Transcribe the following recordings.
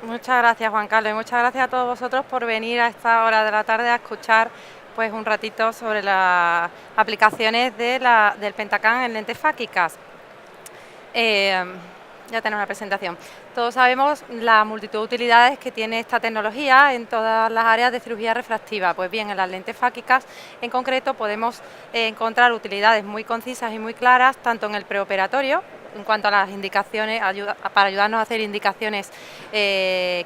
Muchas gracias, Juan Carlos, y muchas gracias a todos vosotros por venir a esta hora de la tarde a escuchar pues un ratito sobre las aplicaciones del Pentacam en lentes fáquicas. Eh, ya tenemos la presentación. Todos sabemos la multitud de utilidades que tiene esta tecnología en todas las áreas de cirugía refractiva. Pues bien, en las lentes fáquicas en concreto podemos encontrar utilidades muy concisas y muy claras, tanto en el preoperatorio, en cuanto a las indicaciones, para ayudarnos a hacer indicaciones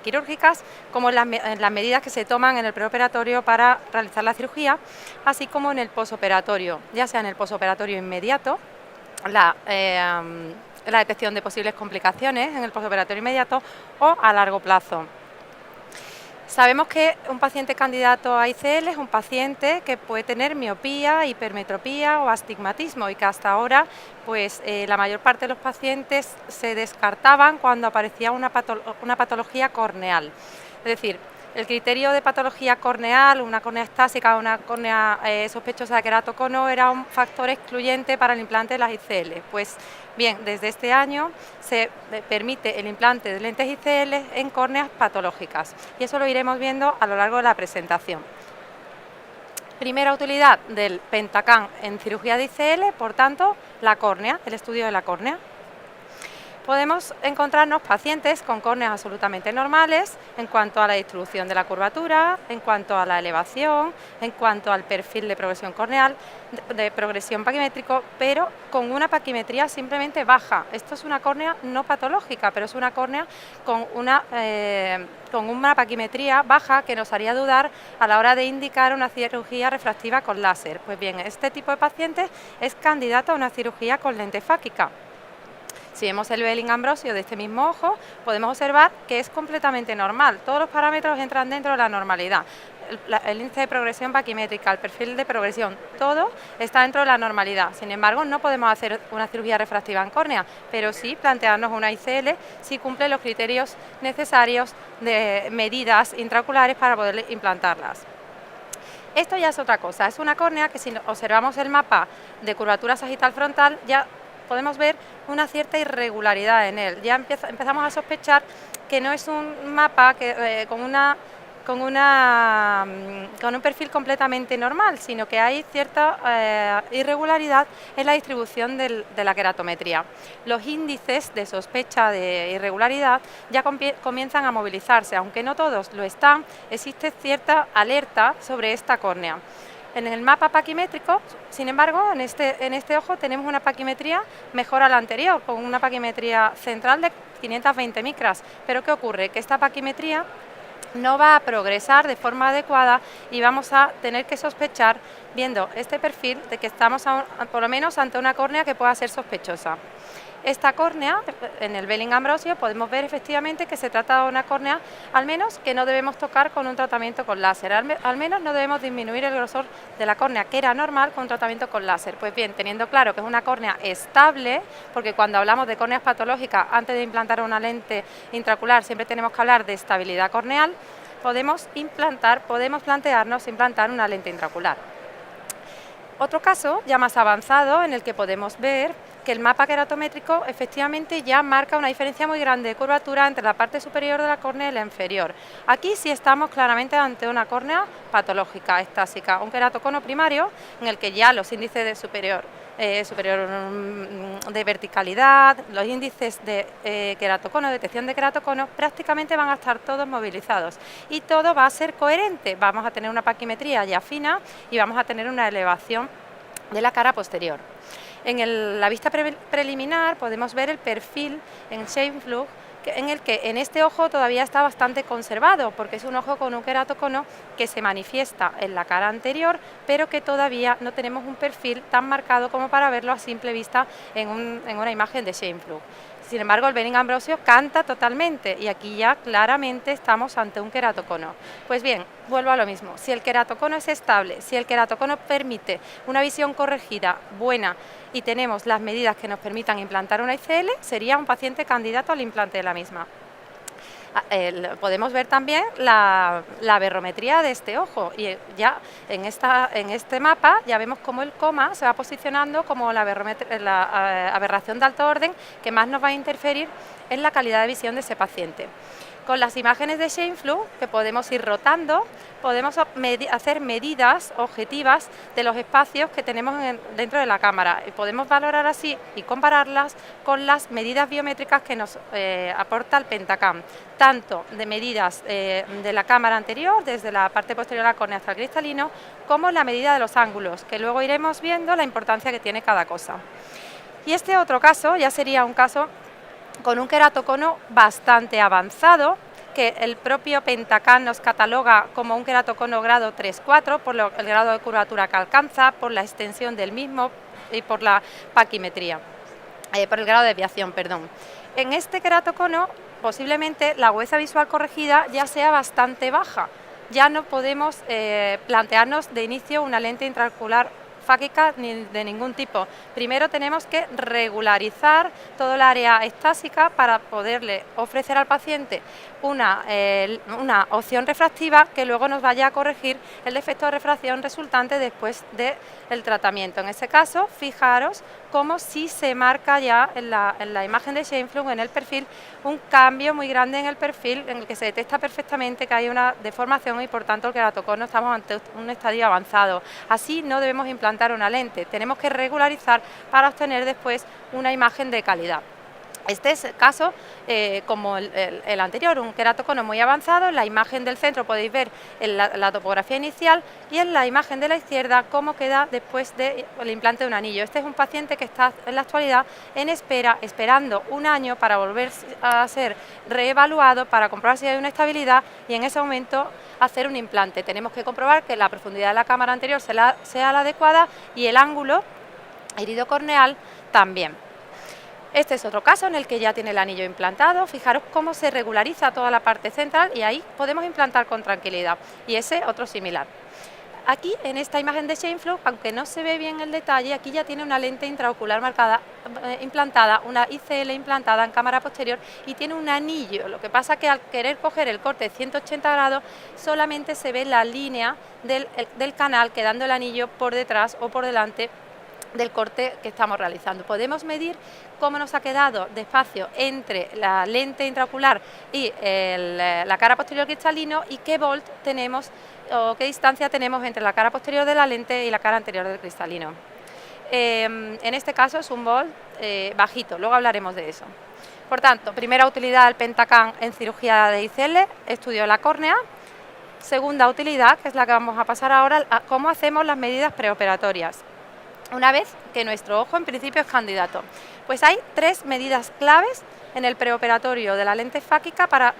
quirúrgicas, como en las medidas que se toman en el preoperatorio para realizar la cirugía, así como en el posoperatorio, ya sea en el posoperatorio inmediato, la detección de posibles complicaciones en el postoperatorio inmediato o a largo plazo. Sabemos que un paciente candidato a ICL es un paciente que puede tener miopía, hipermetropía o astigmatismo y que hasta ahora pues, la mayor parte de los pacientes se descartaban cuando aparecía una patología corneal. Es decir, el criterio de patología corneal, una córnea estásica o una córnea sospechosa de queratocono era un factor excluyente para el implante de las ICL. Pues bien, desde este año se permite el implante de lentes ICL en córneas patológicas y eso lo iremos viendo a lo largo de la presentación. Primera utilidad del Pentacam en cirugía de ICL, por tanto, la córnea, el estudio de la córnea. Podemos encontrarnos pacientes con córneas absolutamente normales en cuanto a la distribución de la curvatura, en cuanto a la elevación, en cuanto al perfil de progresión corneal, de progresión paquimétrico, pero con una paquimetría simplemente baja. Esto es una córnea no patológica, pero es una córnea con una paquimetría baja que nos haría dudar a la hora de indicar una cirugía refractiva con láser. Pues bien, este tipo de pacientes es candidato a una cirugía con lente fáquica. Si vemos el Belling-Ambrosio de este mismo ojo, podemos observar que es completamente normal. Todos los parámetros entran dentro de la normalidad. El índice de progresión paquimétrica, el perfil de progresión, todo está dentro de la normalidad. Sin embargo, no podemos hacer una cirugía refractiva en córnea, pero sí plantearnos una ICL si cumple los criterios necesarios de medidas intraoculares para poder implantarlas. Esto ya es otra cosa, es una córnea que si observamos el mapa de curvatura sagital frontal ya podemos ver una cierta irregularidad en él. Ya empezamos a sospechar que no es un mapa con un perfil completamente normal, sino que hay cierta irregularidad en la distribución de la queratometría. Los índices de sospecha de irregularidad ya comienzan a movilizarse, aunque no todos lo están, existe cierta alerta sobre esta córnea. En el mapa paquimétrico, sin embargo, en este ojo tenemos una paquimetría mejor a la anterior, con una paquimetría central de 520 micras. Pero ¿qué ocurre? Que esta paquimetría no va a progresar de forma adecuada y vamos a tener que sospechar, viendo este perfil, de que estamos por lo menos ante una córnea que pueda ser sospechosa. Esta córnea, en el Belling-Ambrosio, podemos ver efectivamente que se trata de una córnea, al menos que no debemos tocar con un tratamiento con láser, al menos no debemos disminuir el grosor de la córnea, que era normal con un tratamiento con láser. Pues bien, teniendo claro que es una córnea estable, porque cuando hablamos de córneas patológicas, antes de implantar una lente intraocular, siempre tenemos que hablar de estabilidad corneal, podemos plantearnos implantar una lente intraocular. Otro caso ya más avanzado en el que podemos ver que el mapa queratométrico efectivamente ya marca una diferencia muy grande de curvatura entre la parte superior de la córnea y la inferior. Aquí sí estamos claramente ante una córnea patológica, estásica, un queratocono primario en el que ya los índices de superior de verticalidad, los índices de queratocono, detección de queratocono, prácticamente van a estar todos movilizados y todo va a ser coherente. Vamos a tener una paquimetría ya fina y vamos a tener una elevación de la cara posterior. En la vista preliminar podemos ver el perfil en Scheimpflug, en el que en este ojo todavía está bastante conservado, porque es un ojo con un queratocono que se manifiesta en la cara anterior, pero que todavía no tenemos un perfil tan marcado como para verlo a simple vista en una imagen de Scheimpflug. Sin embargo, el Belling-Ambrosio canta totalmente y aquí ya claramente estamos ante un queratocono. Pues bien, vuelvo a lo mismo. Si el queratocono es estable, si el queratocono permite una visión corregida, buena, y tenemos las medidas que nos permitan implantar una ICL, sería un paciente candidato al implante de la misma. Podemos ver también la aberrometría de este ojo y ya en este mapa ya vemos cómo el coma se va posicionando como la aberración de alto orden que más nos va a interferir en la calidad de visión de ese paciente. Con las imágenes de Scheimpflug, que podemos ir rotando, podemos hacer medidas objetivas de los espacios que tenemos dentro de la cámara. Y podemos valorar así y compararlas con las medidas biométricas que nos aporta el Pentacam, tanto de medidas de la cámara anterior, desde la parte posterior de la córnea hasta el cristalino, como la medida de los ángulos, que luego iremos viendo la importancia que tiene cada cosa. Y este otro caso ya sería un caso con un queratocono bastante avanzado, que el propio Pentacam nos cataloga como un queratocono grado 3-4 por el grado de curvatura que alcanza, por la extensión del mismo y por la paquimetría, por el grado de desviación, perdón. En este queratocono posiblemente la agudeza visual corregida ya sea bastante baja, ya no podemos plantearnos de inicio una lente intraocular fáquica ni de ningún tipo. Primero tenemos que regularizar todo el área estásica para poderle ofrecer al paciente una opción refractiva que luego nos vaya a corregir el defecto de refracción resultante después del tratamiento. En ese caso, fijaros cómo sí se marca ya en la imagen de Scheimpflug, en el perfil, un cambio muy grande en el perfil, en el que se detecta perfectamente que hay una deformación y por tanto el queratocono estamos ante un estadio avanzado. Así no debemos implantar una lente, tenemos que regularizar para obtener después una imagen de calidad. Este es el caso como el anterior, un queratocono muy avanzado. En la imagen del centro podéis ver la topografía inicial y en la imagen de la izquierda cómo queda después del implante de un anillo. Este es un paciente que está en la actualidad en espera, esperando un año para volver a ser reevaluado, para comprobar si hay una estabilidad y en ese momento hacer un implante. Tenemos que comprobar que la profundidad de la cámara anterior sea la adecuada y el ángulo iridocorneal también. Este es otro caso en el que ya tiene el anillo implantado. Fijaros cómo se regulariza toda la parte central y ahí podemos implantar con tranquilidad. Y ese otro similar. Aquí en esta imagen de Scheimpflug, aunque no se ve bien el detalle, aquí ya tiene una lente intraocular marcada, implantada, una ICL implantada en cámara posterior y tiene un anillo. Lo que pasa que al querer coger el corte de 180 grados solamente se ve la línea del canal quedando el anillo por detrás o por delante del corte que estamos realizando. Podemos medir cómo nos ha quedado de espacio entre la lente intraocular y la cara posterior cristalino y qué volt tenemos o qué distancia tenemos entre la cara posterior de la lente y la cara anterior del cristalino. En este caso es un volt bajito, luego hablaremos de eso. Por tanto, primera utilidad del Pentacam en cirugía de ICL, estudio de la córnea. Segunda utilidad, que es la que vamos a pasar ahora, a cómo hacemos las medidas preoperatorias una vez que nuestro ojo en principio es candidato. Pues hay tres medidas claves en el preoperatorio de la lente fáquica para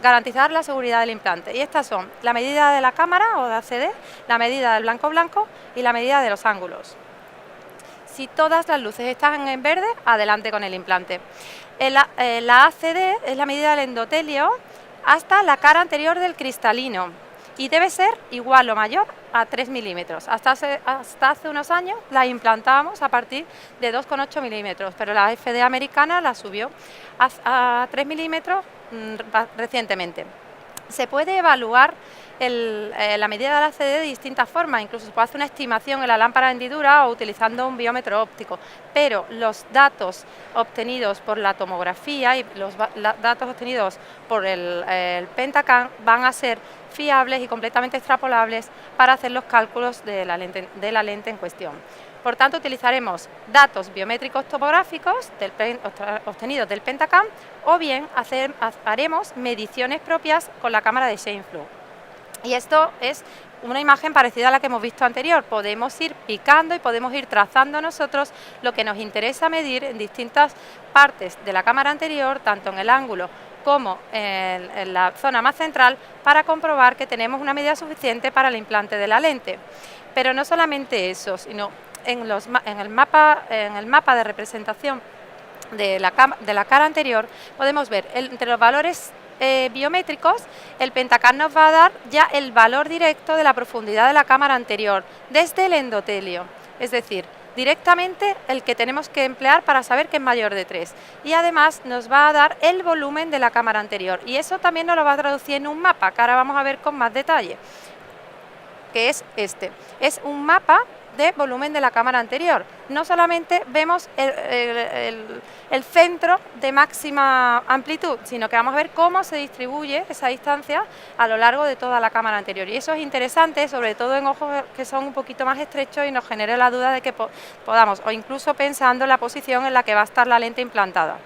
garantizar la seguridad del implante. Y estas son la medida de la cámara o de ACD, la medida del blanco-blanco y la medida de los ángulos. Si todas las luces están en verde, adelante con el implante. La ACD es la medida del endotelio hasta la cara anterior del cristalino y debe ser igual o mayor a 3 milímetros. Hasta hace unos años la implantábamos a partir de 2,8 milímetros, pero la FDA americana la subió a 3 milímetros recientemente. Se puede evaluar la medida de la CD de distintas formas, incluso se puede hacer una estimación en la lámpara de hendidura o utilizando un biómetro óptico, pero los datos obtenidos por la tomografía y los datos obtenidos por el Pentacam van a ser fiables y completamente extrapolables para hacer los cálculos de la lente en cuestión. Por tanto, utilizaremos datos biométricos topográficos obtenidos del Pentacam o bien haremos mediciones propias con la cámara de Scheimpflug. Y esto es una imagen parecida a la que hemos visto anterior. Podemos ir picando y podemos ir trazando nosotros lo que nos interesa medir en distintas partes de la cámara anterior, tanto en el ángulo como en la zona más central, para comprobar que tenemos una medida suficiente para el implante de la lente. Pero no solamente eso, sino en el mapa de representación de la cara anterior podemos ver entre los valores biométricos, el Pentacam nos va a dar ya el valor directo de la profundidad de la cámara anterior desde el endotelio, es decir, directamente el que tenemos que emplear para saber que es mayor de 3, y además nos va a dar el volumen de la cámara anterior y eso también nos lo va a traducir en un mapa que ahora vamos a ver con más detalle, que es este. Es un mapa de volumen de la cámara anterior. No solamente vemos el centro de máxima amplitud, sino que vamos a ver cómo se distribuye esa distancia a lo largo de toda la cámara anterior. Y eso es interesante, sobre todo en ojos que son un poquito más estrechos y nos genera la duda de que podamos, o incluso pensando en la posición en la que va a estar la lente implantada.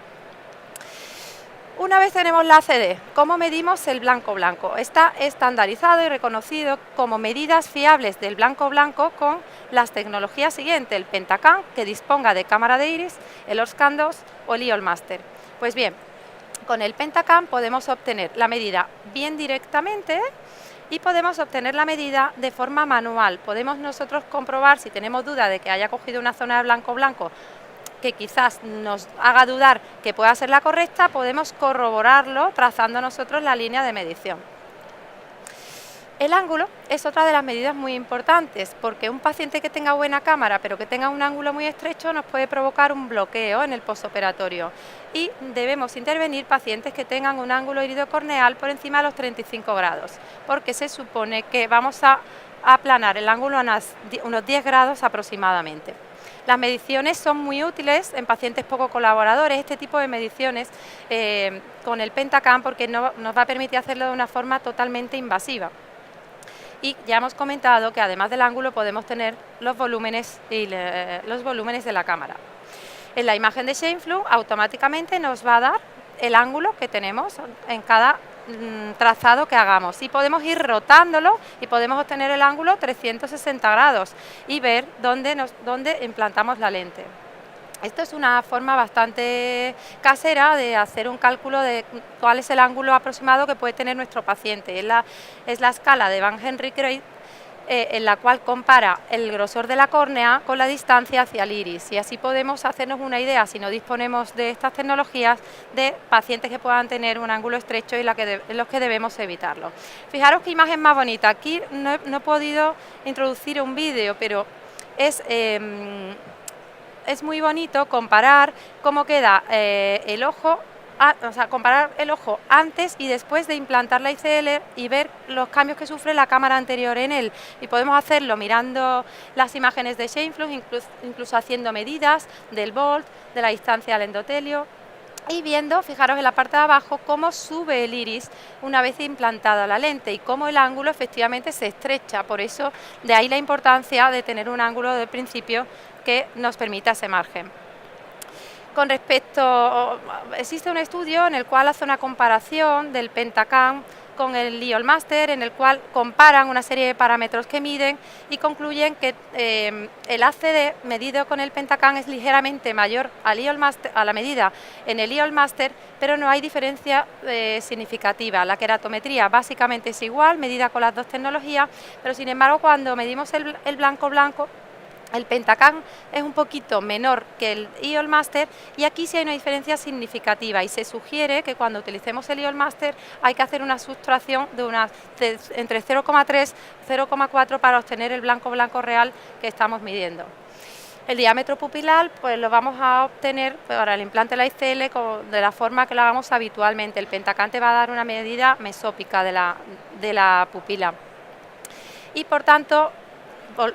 Una vez tenemos la ACD, ¿cómo medimos el blanco-blanco? Está estandarizado y reconocido como medidas fiables del blanco-blanco con las tecnologías siguientes: el Pentacam, que disponga de cámara de iris, el ORSCAN 2 o el EOL Master. Pues bien, con el Pentacam podemos obtener la medida bien directamente y podemos obtener la medida de forma manual. Podemos nosotros comprobar, si tenemos duda de que haya cogido una zona de blanco-blanco que quizás nos haga dudar que pueda ser la correcta, podemos corroborarlo trazando nosotros la línea de medición. El ángulo es otra de las medidas muy importantes, porque un paciente que tenga buena cámara pero que tenga un ángulo muy estrecho nos puede provocar un bloqueo en el postoperatorio, y debemos intervenir pacientes que tengan un ángulo iridocorneal por encima de los 35 grados, porque se supone que vamos a aplanar el ángulo a unos 10 grados aproximadamente. Las mediciones son muy útiles en pacientes poco colaboradores, este tipo de mediciones con el Pentacam, porque nos va a permitir hacerlo de una forma totalmente invasiva. Y ya hemos comentado que además del ángulo podemos tener los volúmenes de la cámara. En la imagen de Scheimpflug automáticamente nos va a dar el ángulo que tenemos en cada trazado que hagamos, y podemos ir rotándolo y podemos obtener el ángulo 360 grados y ver dónde implantamos la lente. Esto es una forma bastante casera de hacer un cálculo de cuál es el ángulo aproximado que puede tener nuestro paciente. Es la escala de Van Henry-Gray, en la cual compara el grosor de la córnea con la distancia hacia el iris, y así podemos hacernos una idea, si no disponemos de estas tecnologías, de pacientes que puedan tener un ángulo estrecho y en los que debemos evitarlo. Fijaros qué imagen más bonita. Aquí no he podido introducir un vídeo, pero es muy bonito comparar cómo queda el ojo, comparar el ojo antes y después de implantar la ICL y ver los cambios que sufre la cámara anterior en él. Y podemos hacerlo mirando las imágenes de Scheimpflug, incluso haciendo medidas del volt, de la distancia al endotelio, y viendo, fijaros en la parte de abajo, cómo sube el iris una vez implantada la lente y cómo el ángulo efectivamente se estrecha. Por eso, de ahí la importancia de tener un ángulo de principio que nos permita ese margen. Existe un estudio en el cual hace una comparación del Pentacam con el EOL Master, en el cual comparan una serie de parámetros que miden y concluyen que el ACD medido con el Pentacam es ligeramente mayor a la medida en el EOL Master, pero no hay diferencia significativa. La queratometría básicamente es igual, medida con las dos tecnologías, pero sin embargo cuando medimos el blanco-blanco, el Pentacam es un poquito menor que el EOL Master, y aquí sí hay una diferencia significativa, y se sugiere que cuando utilicemos el EOL Master hay que hacer una sustracción de entre 0,3 y 0,4 para obtener el blanco-blanco real que estamos midiendo. El diámetro pupilar pues lo vamos a obtener para el implante de la ICL de la forma que lo hagamos habitualmente. El Pentacam te va a dar una medida mesópica de la pupila. Y por tanto,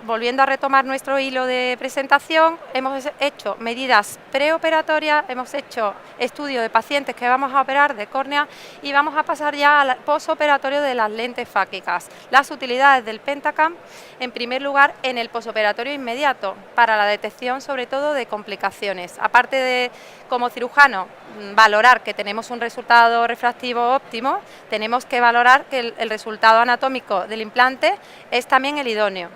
volviendo a retomar nuestro hilo de presentación, hemos hecho medidas preoperatorias, hemos hecho estudio de pacientes que vamos a operar de córnea, y vamos a pasar ya al posoperatorio de las lentes fáquicas. Las utilidades del Pentacam, en primer lugar, en el posoperatorio inmediato, para la detección sobre todo de complicaciones. Aparte de, como cirujano, valorar que tenemos un resultado refractivo óptimo, tenemos que valorar que el resultado anatómico del implante es también el idóneo,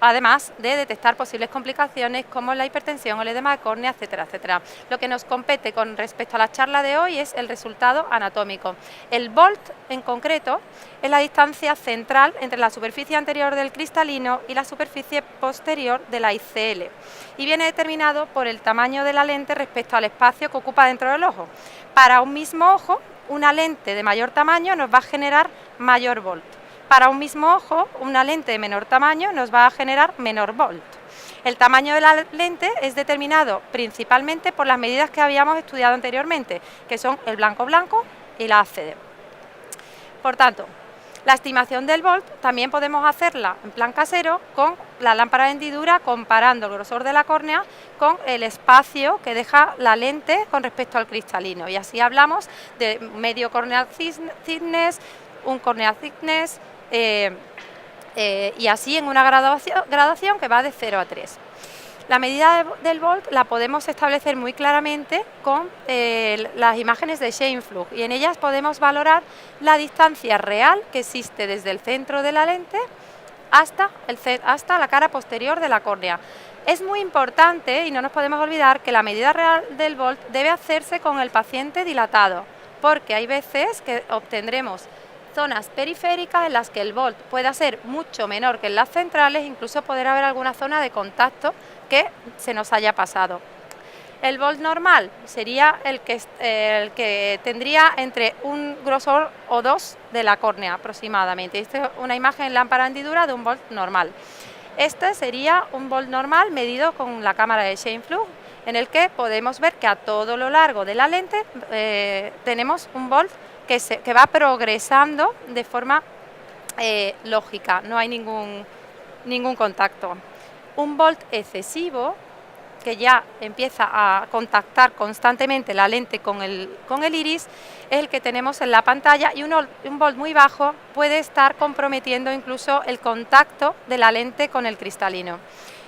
además de detectar posibles complicaciones como la hipertensión o el edema de córnea, etcétera, etcétera. Lo que nos compete con respecto a la charla de hoy es el resultado anatómico. El volt, en concreto, es la distancia central entre la superficie anterior del cristalino y la superficie posterior de la ICL, y viene determinado por el tamaño de la lente respecto al espacio que ocupa dentro del ojo. Para un mismo ojo, una lente de mayor tamaño nos va a generar mayor volt. Para un mismo ojo, una lente de menor tamaño nos va a generar menor volt. El tamaño de la lente es determinado principalmente por las medidas que habíamos estudiado anteriormente, que son el blanco-blanco y la ACD. Por tanto, La estimación del volt también podemos hacerla en plan casero con la lámpara de hendidura, comparando el grosor de la córnea con el espacio que deja la lente con respecto al cristalino. Y así hablamos de medio corneal thickness, un corneal thickness, y así en una graduación que va de 0 a 3. La medida del volt la podemos establecer muy claramente con las imágenes de Scheimpflug, y en ellas podemos valorar la distancia real que existe desde el centro de la lente hasta la cara posterior de la córnea. Es muy importante, y no nos podemos olvidar, que la medida real del volt debe hacerse con el paciente dilatado, porque hay veces que obtendremos zonas periféricas en las que el volt pueda ser mucho menor que en las centrales, incluso poder haber alguna zona de contacto que se nos haya pasado. El volt normal sería el que tendría entre un grosor o 2 de la córnea aproximadamente. Esta es una imagen en lámpara de hendidura de un volt normal. Este sería un volt normal medido con la cámara de Scheimpflug, en el que podemos ver que a todo lo largo de la lente tenemos un volt que va progresando de forma lógica, no hay ningún contacto. Un volt excesivo, que ya empieza a contactar constantemente la lente con el iris, es el que tenemos en la pantalla, y un volt muy bajo puede estar comprometiendo incluso el contacto de la lente con el cristalino.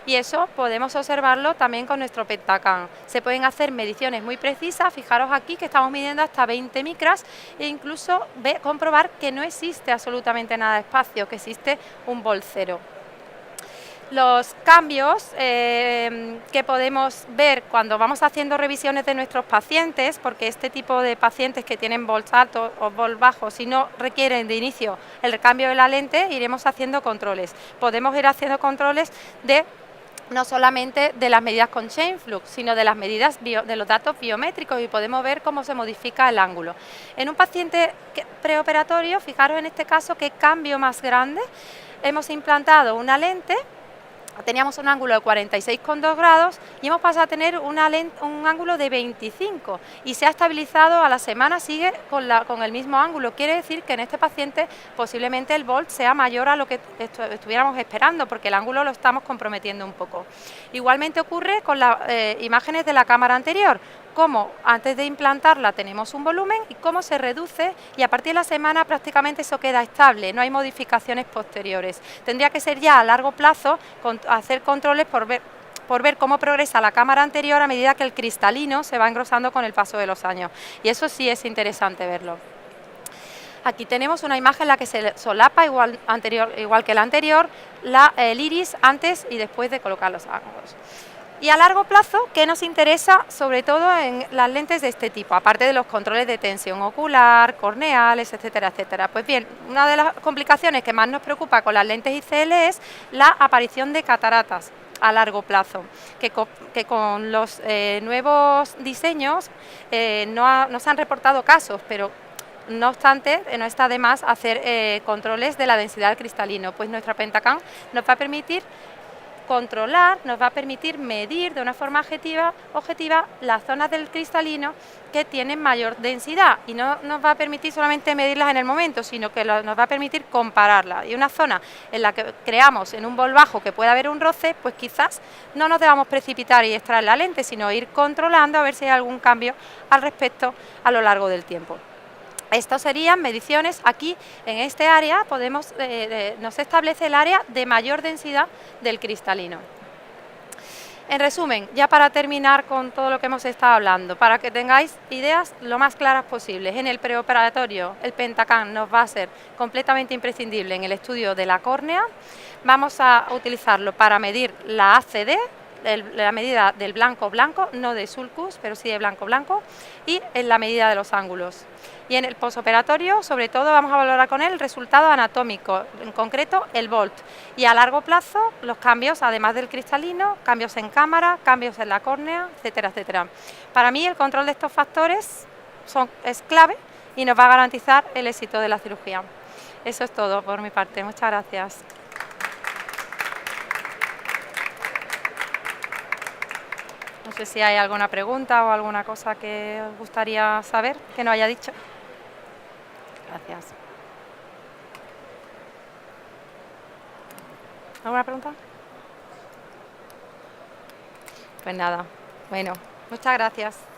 Y eso podemos observarlo también con nuestro Pentacam. Se pueden hacer mediciones muy precisas, fijaros aquí que estamos midiendo hasta 20 micras, e incluso comprobar que no existe absolutamente nada de espacio, que existe un volt cero. Los cambios que podemos ver cuando vamos haciendo revisiones de nuestros pacientes, porque este tipo de pacientes que tienen volts altos o volts bajos, si no requieren de inicio el recambio de la lente, iremos haciendo controles. Podemos ir haciendo controles no solamente de las medidas con Scheimpflug, sino de las medidas de los datos biométricos, y podemos ver cómo se modifica el ángulo. En un paciente preoperatorio, fijaros en este caso qué cambio más grande. Hemos implantado una lente, teníamos un ángulo de 46,2 grados y hemos pasado a tener un ángulo de 25, y se ha estabilizado a la semana, sigue con el mismo ángulo. Quiere decir que en este paciente posiblemente el volt sea mayor a lo que estuviéramos esperando, porque el ángulo lo estamos comprometiendo un poco. Igualmente ocurre con las imágenes de la cámara anterior, cómo antes de implantarla tenemos un volumen y cómo se reduce, y a partir de la semana prácticamente eso queda estable, no hay modificaciones posteriores. Tendría que ser ya a largo plazo hacer controles por ver cómo progresa la cámara anterior a medida que el cristalino se va engrosando con el paso de los años, y eso sí es interesante verlo. Aquí tenemos una imagen en la que se solapa igual que la anterior el iris antes y después de colocar los ángulos. Y a largo plazo, ¿qué nos interesa? Sobre todo en las lentes de este tipo, aparte de los controles de tensión ocular, corneales, etcétera, etcétera. Pues bien, una de las complicaciones que más nos preocupa con las lentes ICL es la aparición de cataratas a largo plazo, que con los nuevos diseños no se han reportado casos, pero no obstante, no está de más hacer controles de la densidad del cristalino. Pues nuestra Pentacam nos va a permitir controlar, nos va a permitir medir de una forma objetiva las zonas del cristalino que tienen mayor densidad, y no nos va a permitir solamente medirlas en el momento, sino que nos va a permitir compararlas. Y una zona en la que creamos en un volt bajo que pueda haber un roce, pues quizás no nos debamos precipitar y extraer la lente, sino ir controlando a ver si hay algún cambio al respecto a lo largo del tiempo. Estas serían mediciones. Aquí en este área nos establece el área de mayor densidad del cristalino. En resumen, ya para terminar con todo lo que hemos estado hablando, para que tengáis ideas lo más claras posibles, en el preoperatorio el Pentacam nos va a ser completamente imprescindible en el estudio de la córnea. Vamos a utilizarlo para medir la ACD, la medida del blanco-blanco, no de sulcus, pero sí de blanco-blanco, y en la medida de los ángulos. Y en el posoperatorio, sobre todo, vamos a valorar con él el resultado anatómico, en concreto el volt. Y a largo plazo, los cambios, además del cristalino, cambios en cámara, cambios en la córnea, etcétera, etcétera. Para mí, el control de estos factores es clave y nos va a garantizar el éxito de la cirugía. Eso es todo por mi parte. Muchas gracias. No sé si hay alguna pregunta o alguna cosa que os gustaría saber que no haya dicho. Gracias. ¿Alguna pregunta? Pues nada, bueno, muchas gracias.